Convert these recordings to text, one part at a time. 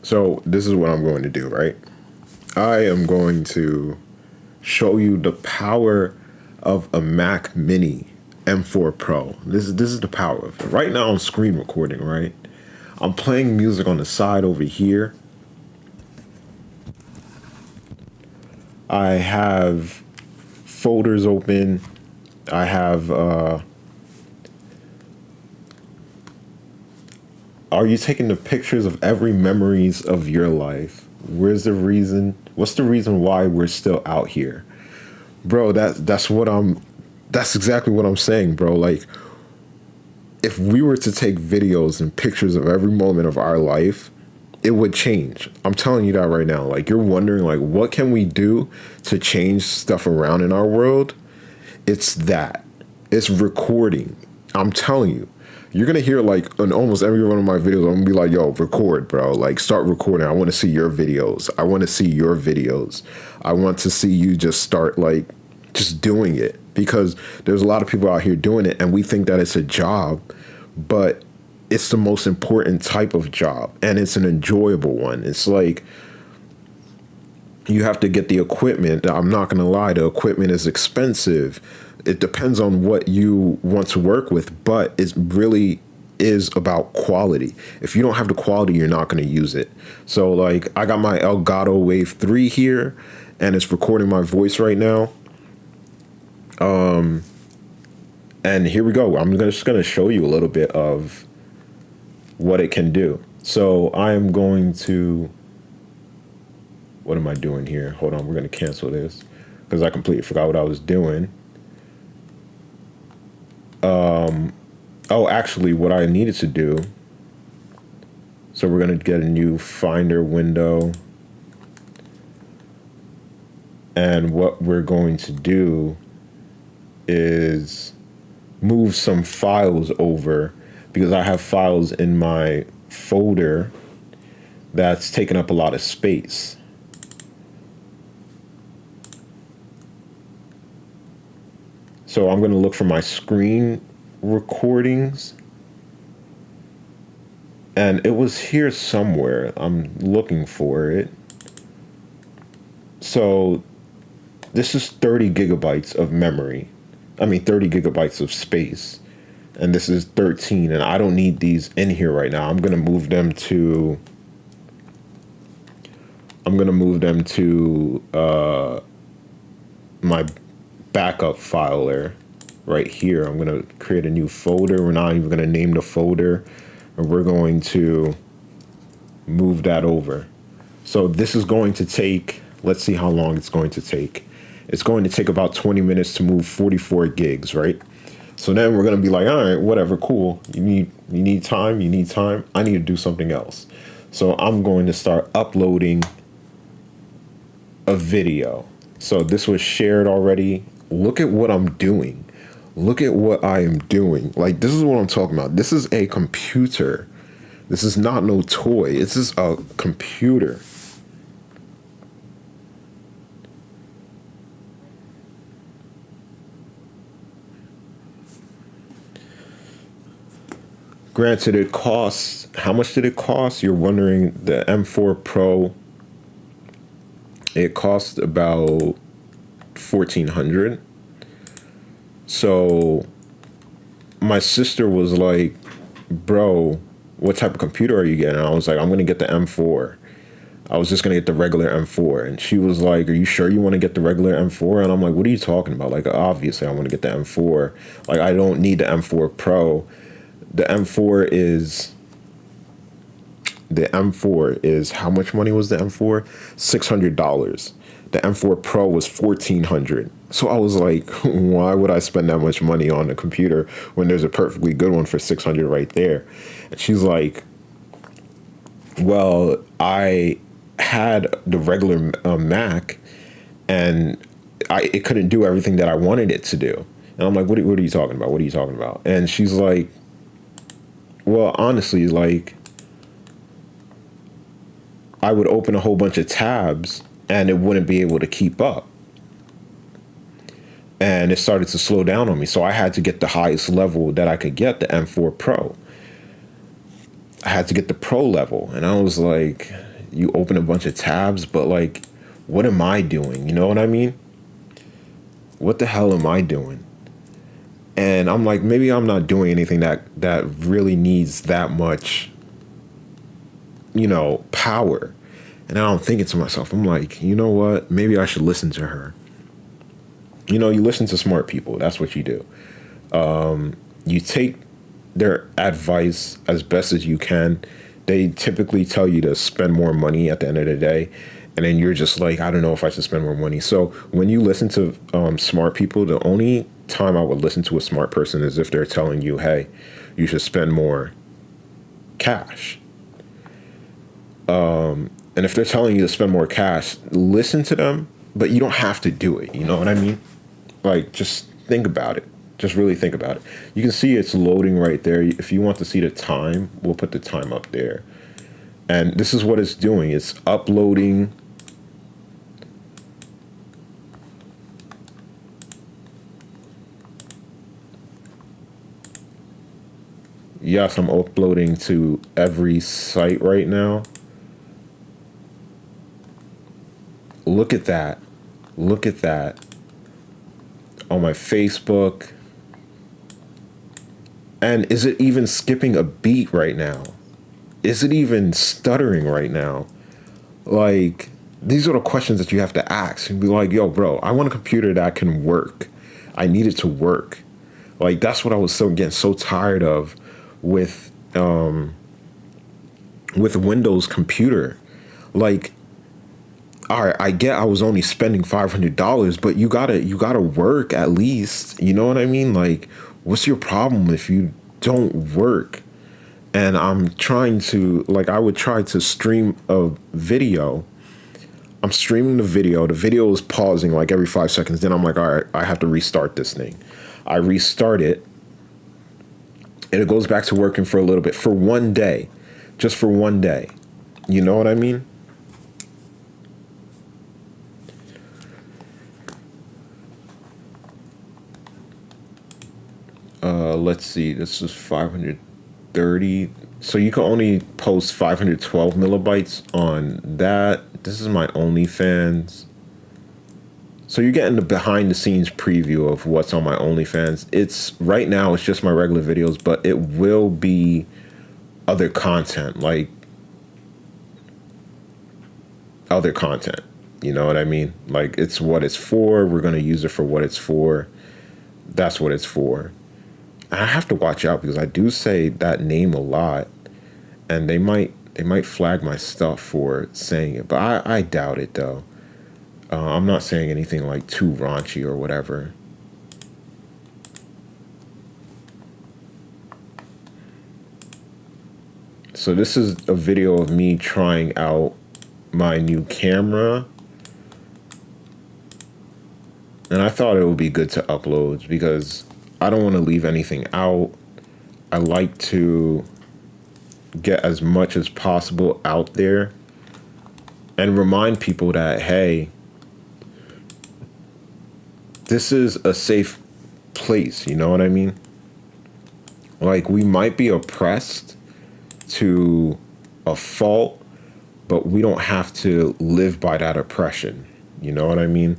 So this is what I'm going to do, right? I am going to show you the power of a Mac Mini M4 Pro. This is the power of it. Right now I'm screen recording, right? I'm playing music on the side over here. I have folders open. I have are you taking the pictures of every memories of your life? Where's the reason? What's the reason why we're still out here? Bro, that's exactly what I'm saying, bro. Like, if we were to take videos and pictures of every moment of our life, it would change. I'm telling you that right now. Like, you're wondering, like, what can we do to change stuff around in our world? It's that. It's recording. I'm telling you. You're going to hear, like, in almost every one of my videos, I'm going to be like, yo, record, bro. Like, start recording. I want to see your videos. I want to see your videos. I want to see you just start, like, just doing it. Because there's a lot of people out here doing it, and we think that it's a job, but it's the most important type of job, and it's an enjoyable one. It's like, you have to get the equipment. I'm not going to lie, the equipment is expensive. It depends on what you want to work with, but it really is about quality. If you don't have the quality, you're not going to use it. So, like, I got my Elgato Wave 3 here, and it's recording my voice right now. And here we go. I'm just going to show you a little bit of what it can do. So I am going to, what am I doing here? Hold on, we're going to cancel this because I completely forgot what I was doing. Oh, actually, what I needed to do. So we're going to get a new Finder window. And what we're going to do is move some files over because I have files in my folder that's taking up a lot of space. So I'm going to look for my screen recordings. And it was here somewhere. I'm looking for it. So this is 30 gigabytes of memory. 30 gigabytes of space. And this is 13. And I don't need these in here right now. I'm going to move them to my backup filer right here. I'm going to create a new folder. We're not even going to name the folder. And we're going to move that over. So this is going to take, let's see how long it's going to take. It's going to take about 20 minutes to move 44 gigs, right? So then we're going to be like, all right, whatever, cool. You need time. I need to do something else. So I'm going to start uploading a video. So this was shared already. Look at what I'm doing. Look at what I am doing. Like, this is what I'm talking about. This is a computer. This is not no toy. This is a computer. Granted, it costs, how much did it cost? You're wondering, the M4 Pro, it cost about $1,400. So my sister was like, bro, what type of computer are you getting? And I was like, I'm going to get the M4. I was just going to get the regular M4. And she was like, are you sure you want to get the regular M4? And I'm like, what are you talking about? Like, obviously I want to get the M4. Like, I don't need the M4 Pro. The M4 is how much money was the M4? $600. The M4 Pro was $1,400. So I was like, why would I spend that much money on a computer when there's a perfectly good one for $600 right there? And she's like, well, I had the regular Mac and it couldn't do everything that I wanted it to do. And I'm like, what are you talking about? What are you talking about? And she's like, well, honestly, like, I would open a whole bunch of tabs and it wouldn't be able to keep up. And it started to slow down on me. So I had to get the highest level that I could get, the M4 Pro. I had to get the Pro level. And I was like, you open a bunch of tabs, but like, what am I doing? You know what I mean? What the hell am I doing? And I'm like, maybe I'm not doing anything that really needs that much, power. And I'm thinking to myself, I'm like, you know what? Maybe I should listen to her. You listen to smart people. That's what you do. You take their advice as best as you can. They typically tell you to spend more money at the end of the day. And then you're just like, I don't know if I should spend more money. So when you listen to smart people, the only time I would listen to a smart person is if they're telling you, hey, you should spend more cash. And if they're telling you to spend more cash, listen to them, but you don't have to do it. You know what I mean? Like, just think about it. Just really think about it. You can see it's loading right there. If you want to see the time, we'll put the time up there. And this is what it's doing. It's uploading. Yes, I'm uploading to every site right now. Look at that. Look at that. On my Facebook. And is it even skipping a beat right now? Is it even stuttering right now? Like, these are the questions that you have to ask and be like, yo, bro, I want a computer that can work. I need it to work. Like, that's what I was getting so tired of with Windows computer. Like, all right, I get I was only spending $500, but you gotta work at least. You know what I mean? Like, what's your problem if you don't work? And I'm trying to, like, I would try to stream a video. I'm streaming the video. The video is pausing like every 5 seconds. Then I'm like, all right, I have to restart this thing. I restart it. And it goes back to working for a little bit. For one day. Just for one day. You know what I mean? Let's see. This is 530. So you can only post 512 millibytes on that. This is my OnlyFans. So you're getting the behind the scenes preview of what's on my OnlyFans. It's right now, it's just my regular videos, but it will be other content, like other content. You know what I mean? Like, it's what it's for. We're going to use it for what it's for. That's what it's for. And I have to watch out because I do say that name a lot, and they might flag my stuff for saying it, but I doubt it though. I'm not saying anything like too raunchy or whatever. So this is a video of me trying out my new camera. And I thought it would be good to upload because I don't want to leave anything out. I like to get as much as possible out there and remind people that, hey, this is a safe place. You know what I mean? Like, we might be oppressed to a fault, but we don't have to live by that oppression. You know what I mean?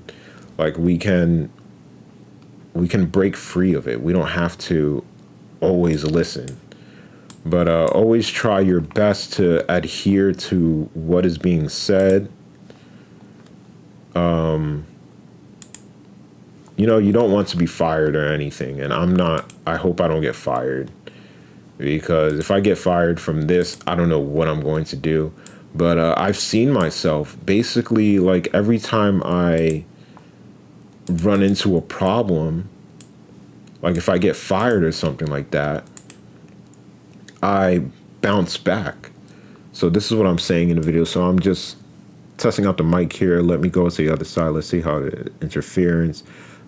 Like, we can break free of it. We don't have to always listen. But always try your best to adhere to what is being said. You don't want to be fired or anything. And I hope I don't get fired. Because if I get fired from this, I don't know what I'm going to do. But I've seen myself basically, like, every time I run into a problem, like if I get fired or something like that, I bounce back. So this is what I'm saying in the video. So I'm just testing out the mic here. Let me go to the other side. Let's see how the interference,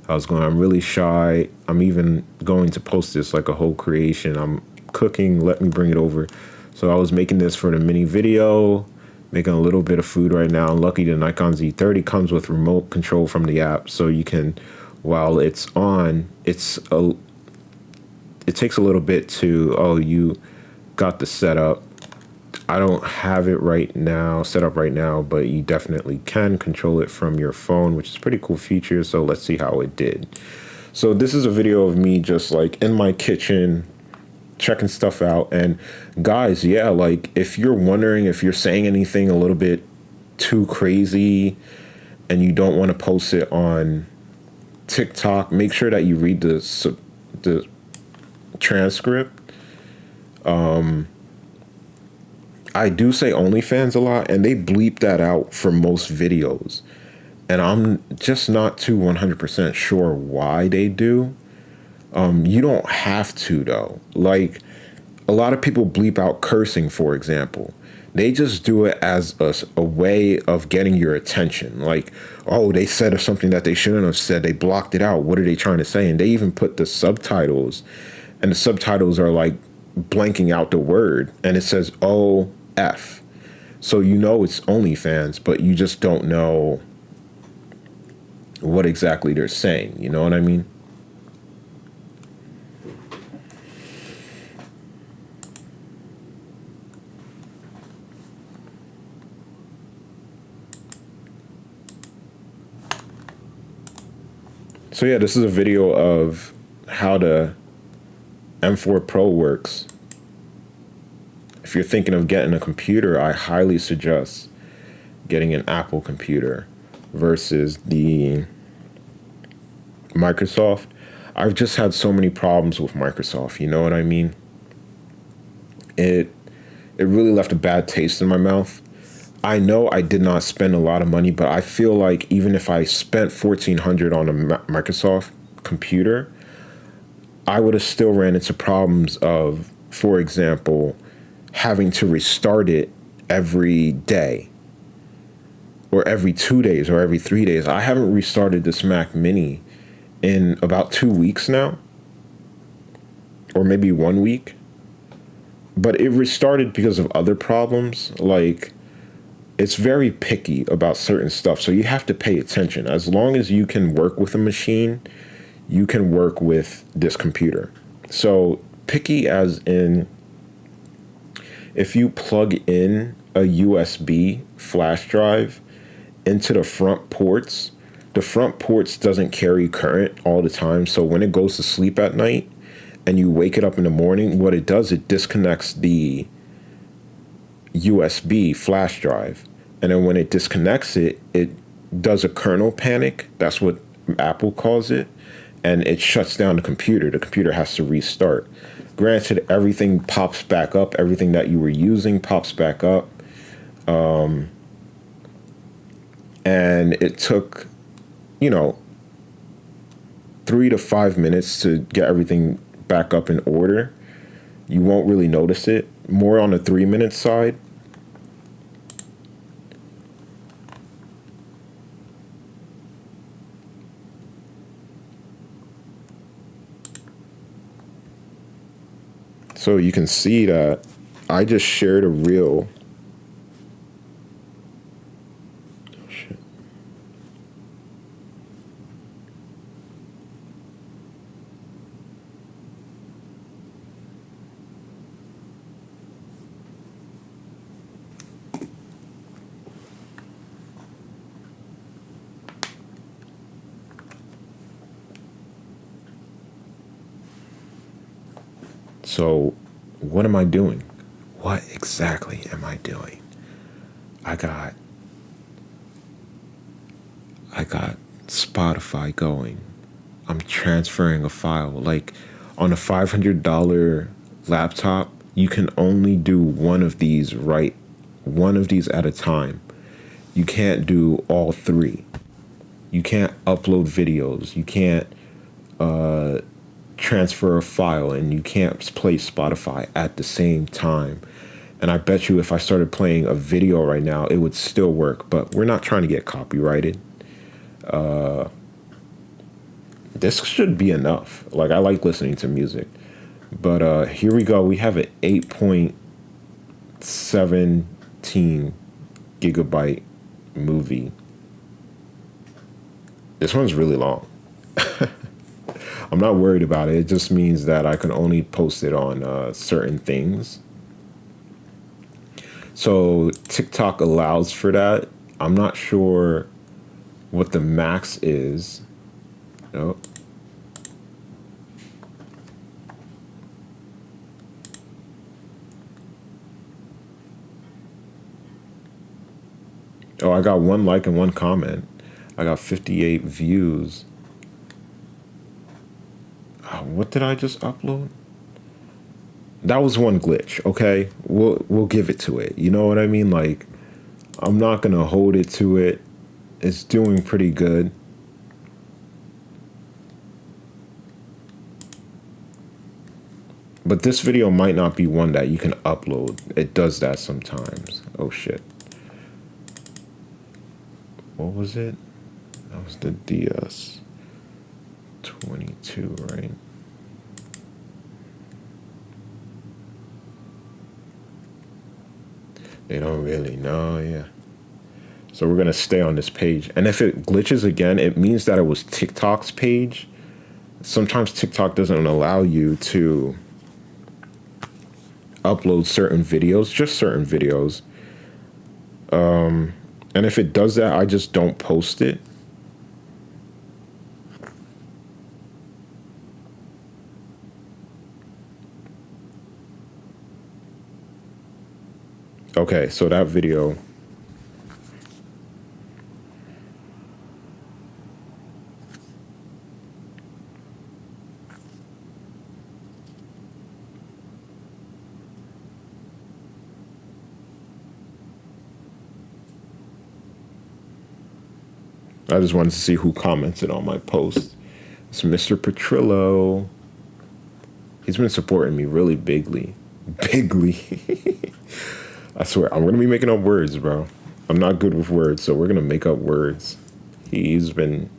how it's going. I'm really shy. I'm even going to post this like a whole creation. I'm cooking. Let me bring it over. So I was making this for the mini video, making a little bit of food right now. Lucky the Nikon Z30 comes with remote control from the app. So you can, while it's on, it takes a little bit to, you got the setup. I don't have it right now, set up right now, but you definitely can control it from your phone, which is a pretty cool feature. So let's see how it did. So this is a video of me just like in my kitchen, checking stuff out. And guys, yeah, like if you're wondering if you're saying anything a little bit too crazy and you don't want to post it on TikTok, make sure that you read the transcript. I do say OnlyFans a lot, and they bleep that out for most videos. And I'm just not too 100% sure why they do. You don't have to, though. Like, a lot of people bleep out cursing, for example. They just do it as a way of getting your attention. Like, oh, they said something that they shouldn't have said. They blocked it out. What are they trying to say? And they even put the subtitles, and the subtitles are like blanking out the word, and it says OF. So you know it's OnlyFans, but you just don't know what exactly they're saying. You know what I mean? So yeah, this is a video of how the M4 Pro works. If you're thinking of getting a computer, I highly suggest getting an Apple computer versus the Microsoft. I've just had so many problems with Microsoft, you know what I mean? It really left a bad taste in my mouth. I know I did not spend a lot of money, but I feel like even if I spent $1,400 on a Microsoft computer, I would have still ran into problems of, for example, having to restart it every day or every 2 days or every 3 days. I haven't restarted this Mac Mini in about 2 weeks now, or maybe 1 week. But it restarted because of other problems. Like, it's very picky about certain stuff, so you have to pay attention. As long as you can work with a machine, you can work with this computer. So picky as in, if you plug in a USB flash drive into the front ports doesn't carry current all the time. So when it goes to sleep at night and you wake it up in the morning, what it does, it disconnects the USB flash drive. And then when it disconnects it, it does a kernel panic. That's what Apple calls it. And it shuts down the computer. The computer has to restart. Granted, everything pops back up. Everything that you were using pops back up. And it took, 3 to 5 minutes to get everything back up in order. You won't really notice it. More on the 3-minute side. So you can see that I just shared a reel. Oh, shit. So what am I doing? What exactly am I doing? I got Spotify going. I'm transferring a file. Like on a $500 laptop, you can only do one of these at a time. You can't do all three. You can't upload videos. You can't transfer a file, and you can't play Spotify at the same time. And I bet you if I started playing a video right now, it would still work, but we're not trying to get copyrighted. This should be enough. Like, I like listening to music. But here we go. We have an 8.17 gigabyte movie. This one's really long. I'm not worried about it. It just means that I can only post it on certain things. So TikTok allows for that. I'm not sure what the max is. Oh. Oh, I got 1 like and 1 comment. I got 58 views. Oh, what did I just upload? That was one glitch, okay? We'll give it to it. You know what I mean? Like, I'm not gonna hold it to it. It's doing pretty good. But this video might not be one that you can upload. It does that sometimes. Oh shit. What was it? That was the DS22, right? They don't really know, yeah. So we're gonna stay on this page. And if it glitches again, it means that it was TikTok's page. Sometimes TikTok doesn't allow you to upload certain videos, just certain videos. And if it does that, I just don't post it. Okay, so that video. I just wanted to see who commented on my post. It's Mr. Petrillo. He's been supporting me really bigly. Bigly. I swear, I'm going to be making up words, bro. I'm not good with words, so we're going to make up words. He's been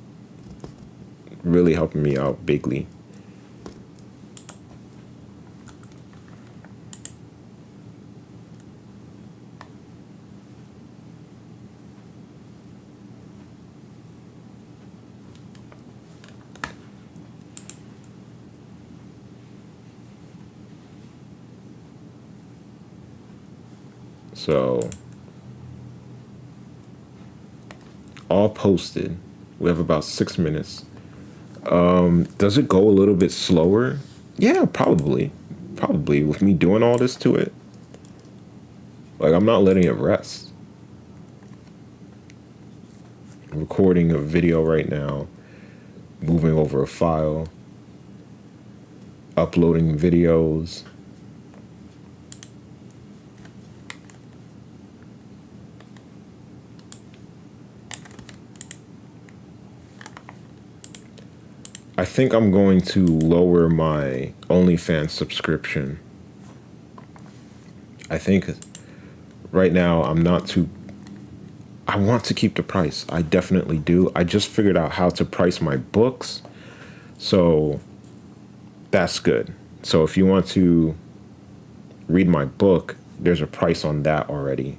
really helping me out bigly. So, all posted. We have about 6 minutes. Does it go a little bit slower? Yeah, probably. Probably with me doing all this to it. Like, I'm not letting it rest. I'm recording a video right now, moving over a file, uploading videos. I think I'm going to lower my OnlyFans subscription. I think right now I'm not too... I want to keep the price. I definitely do. I just figured out how to price my books. So that's good. So if you want to read my book, there's a price on that already.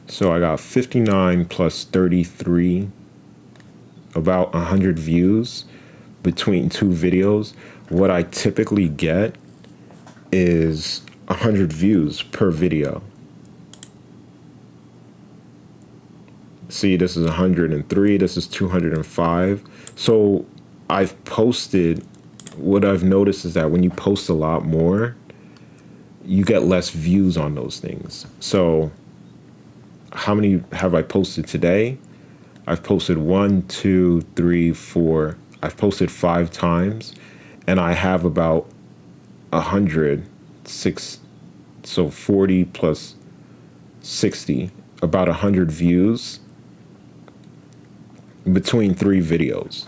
So I got 59 plus 33, about 100 views between two videos. What I typically get is 100 views per video. See, this is 103, this is 205. So I've posted, what I've noticed is that when you post a lot more, you get less views on those things. So how many have I posted today? I've posted 1, 2, 3, 4. I've posted 5 times, and I have about 106. So 40 plus 60, about 100 views between 3 videos.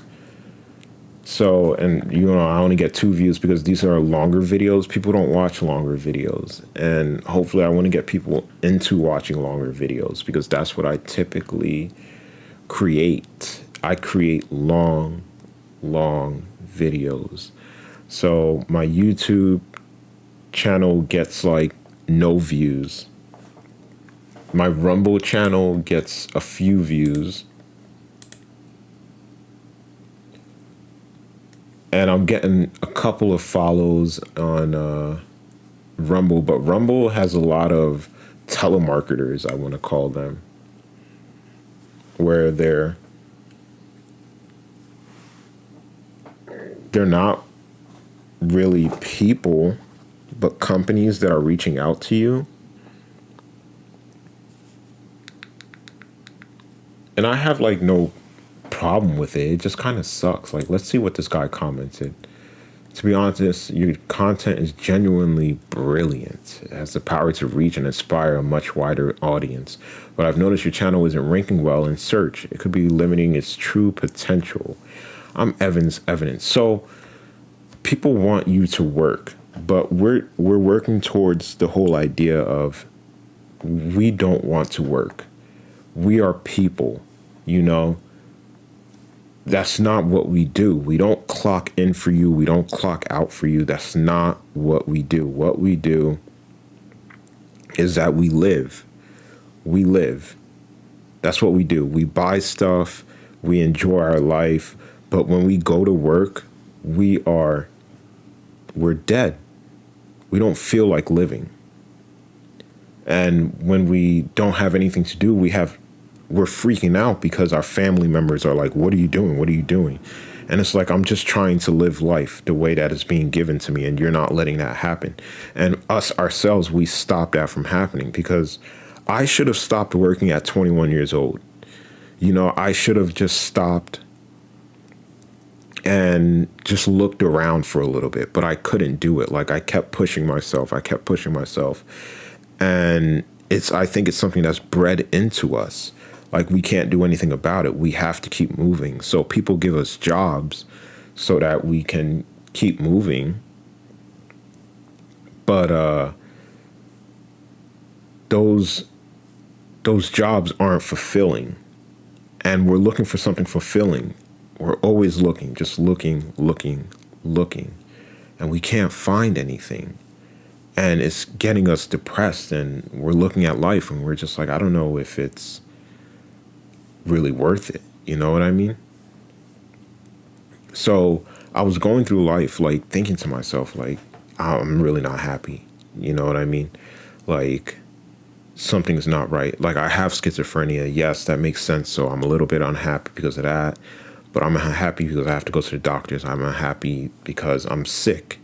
So, and I only get 2 views because these are longer videos. People don't watch longer videos. And hopefully I want to get people into watching longer videos because that's what I typically create. I create long videos. So my YouTube channel gets like no views. My Rumble channel gets a few views. And I'm getting a couple of follows on Rumble, but Rumble has a lot of telemarketers, I want to call them, where they're not really people, but companies that are reaching out to you. And I have like no problem with it. It just kind of sucks. Like, let's see what this guy commented. To be honest, your content is genuinely brilliant. It has the power to reach and inspire a much wider audience. But I've noticed your channel isn't ranking well in search. It could be limiting its true potential. I'm Evans Evidence. So people want you to work, but we're working towards the whole idea of we don't want to work. We are people, That's not what we do. We don't clock in for you. We don't clock out for you. That's not what we do. What we do is that we live. We live. That's what we do. We buy stuff. We enjoy our life. But when we go to work, we're dead. We don't feel like living. And when we don't have anything to do, we're freaking out because our family members are like, what are you doing? What are you doing? And it's like, I'm just trying to live life the way that is being given to me, and you're not letting that happen. And us ourselves, we stop that from happening because I should have stopped working at 21 years old. I should have just stopped and just looked around for a little bit, but I couldn't do it. Like, I kept pushing myself. And I think it's something that's bred into us. Like, we can't do anything about it. We have to keep moving. So people give us jobs so that we can keep moving. But those jobs aren't fulfilling. And we're looking for something fulfilling. We're always looking, just looking. And we can't find anything. And it's getting us depressed, and we're looking at life and we're just like, I don't know if it's really worth it. You know what I mean? So I was going through life, like, thinking to myself, like, I'm really not happy. You know what I mean? Like, something's not right. Like, I have schizophrenia. Yes, that makes sense. So I'm a little bit unhappy because of that. But I'm unhappy because I have to go to the doctors. I'm unhappy because I'm sick.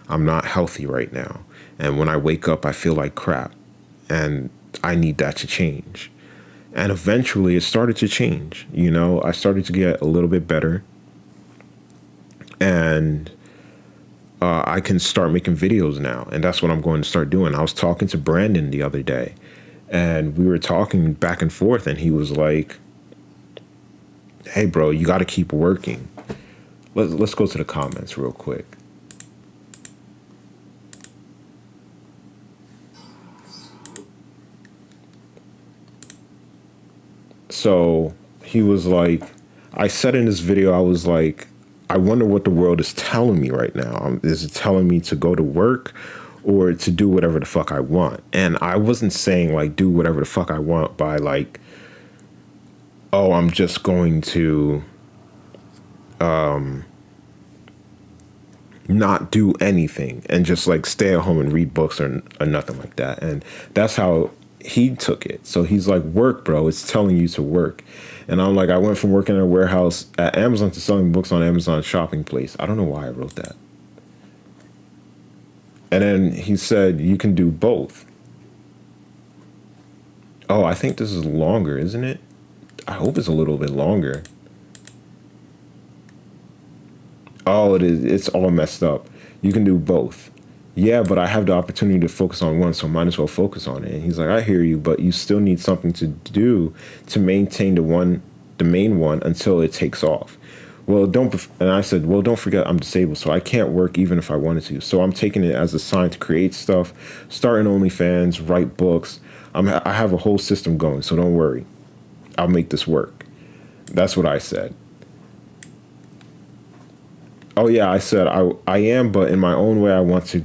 I'm not healthy right now. And when I wake up, I feel like crap. And I need that to change. And eventually it started to change. I started to get a little bit better. And I can start making videos now. And that's what I'm going to start doing. I was talking to Brandon the other day. And we were talking back and forth. And he was like, hey, bro, you got to keep working. Let's go to the comments real quick. So he was like, I said in this video, I was like, I wonder what the world is telling me right now. Is it telling me to go to work or to do whatever the fuck I want? And I wasn't saying like do whatever the fuck I want by like, oh, I'm just going to not do anything and just like stay at home and read books or nothing like that. And that's how he took it. So he's like, work, bro. It's telling you to work. And I'm like, I went from working in a warehouse at Amazon to selling books on Amazon Shopping Place. I don't know why I wrote that. And then he said, you can do both. Oh, I think this is longer, isn't it? I hope it's a little bit longer. Oh, it is. It's all messed up. You can do both. Yeah, but I have the opportunity to focus on one, so I might as well focus on it. And he's like, I hear you, but you still need something to do to maintain the main one until it takes off. well, and I said, well, don't forget I'm disabled, so I can't work even if I wanted to. So I'm taking it as a sign to create stuff, start an OnlyFans, write books. I have a whole system going, so don't worry. I'll make this work. That's what I said. Oh yeah, I said I am, but in my own way, I want to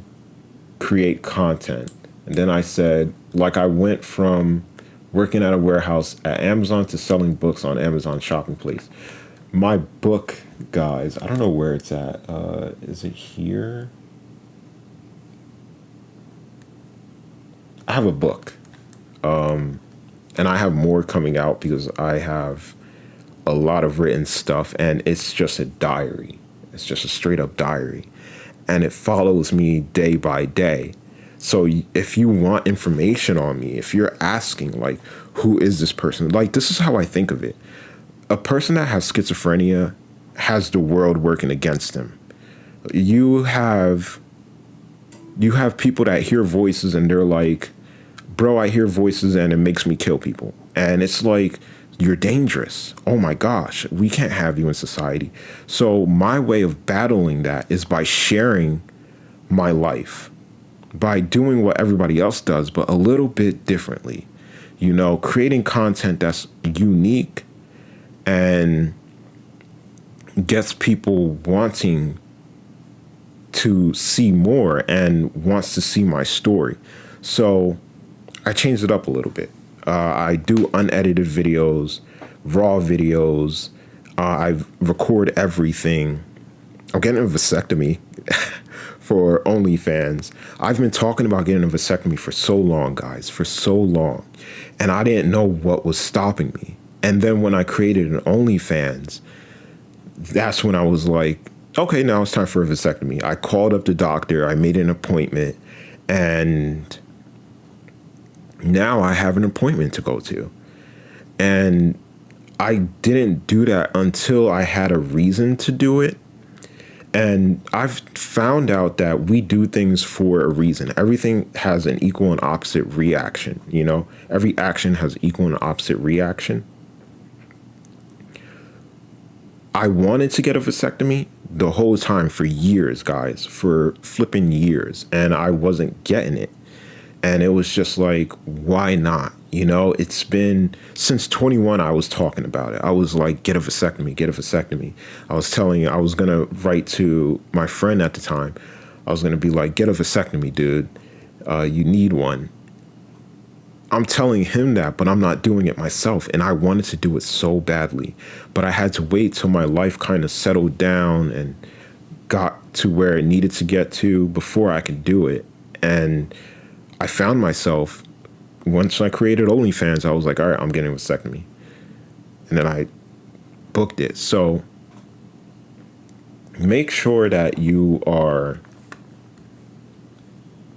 create content. And then I said, like, I went from working at a warehouse at Amazon to selling books on Amazon Shopping Place. My book, guys, I don't know where it's at. Is it here? I have a book. And I have more coming out because I have a lot of written stuff, and it's just a diary. It's just a straight up diary. And it follows me day by day. So if you want information on me, if you're asking, like, who is this person? Like, this is how I think of it. A person that has schizophrenia has the world working against them. You have people that hear voices and they're like, bro, I hear voices and it makes me kill people. And it's like, you're dangerous. Oh my gosh, we can't have you in society. So my way of battling that is by sharing my life, by doing what everybody else does, but a little bit differently. You know, creating content that's unique and gets people wanting to see more and wants to see my story. So I changed it up a little bit. I do unedited videos, raw videos. I record everything. I'm getting a vasectomy for OnlyFans. I've been talking about getting a vasectomy for so long, guys, for so long. And I didn't know what was stopping me. And then when I created an OnlyFans, that's when I was like, okay, now it's time for a vasectomy. I called up the doctor. I made an appointment. And now I have an appointment to go to. And I didn't do that until I had a reason to do it. And I've found out that we do things for a reason. Everything has an equal and opposite reaction, you know? Every action has equal and opposite reaction. I wanted to get a vasectomy the whole time for years, guys, for flipping years. And I wasn't getting it. And it was just like, why not? You know, it's been since 21, I was talking about it. I was like, get a vasectomy, get a vasectomy. I was telling you, I was going to write to my friend at the time. I was going to be like, get a vasectomy, dude. You need one. I'm telling him that, but I'm not doing it myself. And I wanted to do it so badly. But I had to wait till my life kind of settled down and got to where it needed to get to before I could do it. And I found myself, once I created OnlyFans, I was like, all right, I'm getting a vasectomy. And then I booked it. So make sure that you are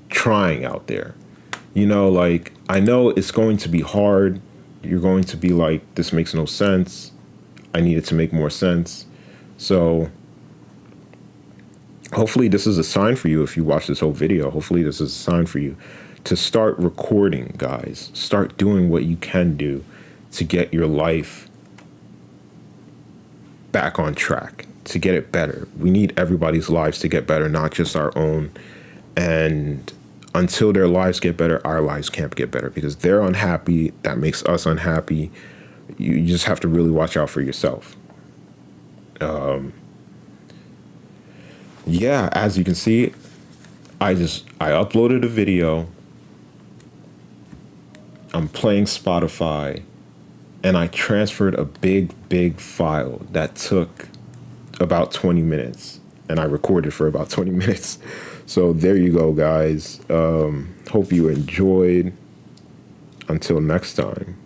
trying out there. You know, like, I know it's going to be hard. You're going to be like, this makes no sense. I need it to make more sense. So hopefully this is a sign for you. If you watch this whole video, hopefully this is a sign for you to start recording, guys. Start doing what you can do to get your life back on track, to get it better. We need everybody's lives to get better, not just our own. And until their lives get better, our lives can't get better because they're unhappy. That makes us unhappy. You just have to really watch out for yourself. Yeah, as you can see, I uploaded a video. I'm playing Spotify, and I transferred a big file that took about 20 minutes, and I recorded for about 20 minutes. So there you go, guys. Hope you enjoyed. Until next time.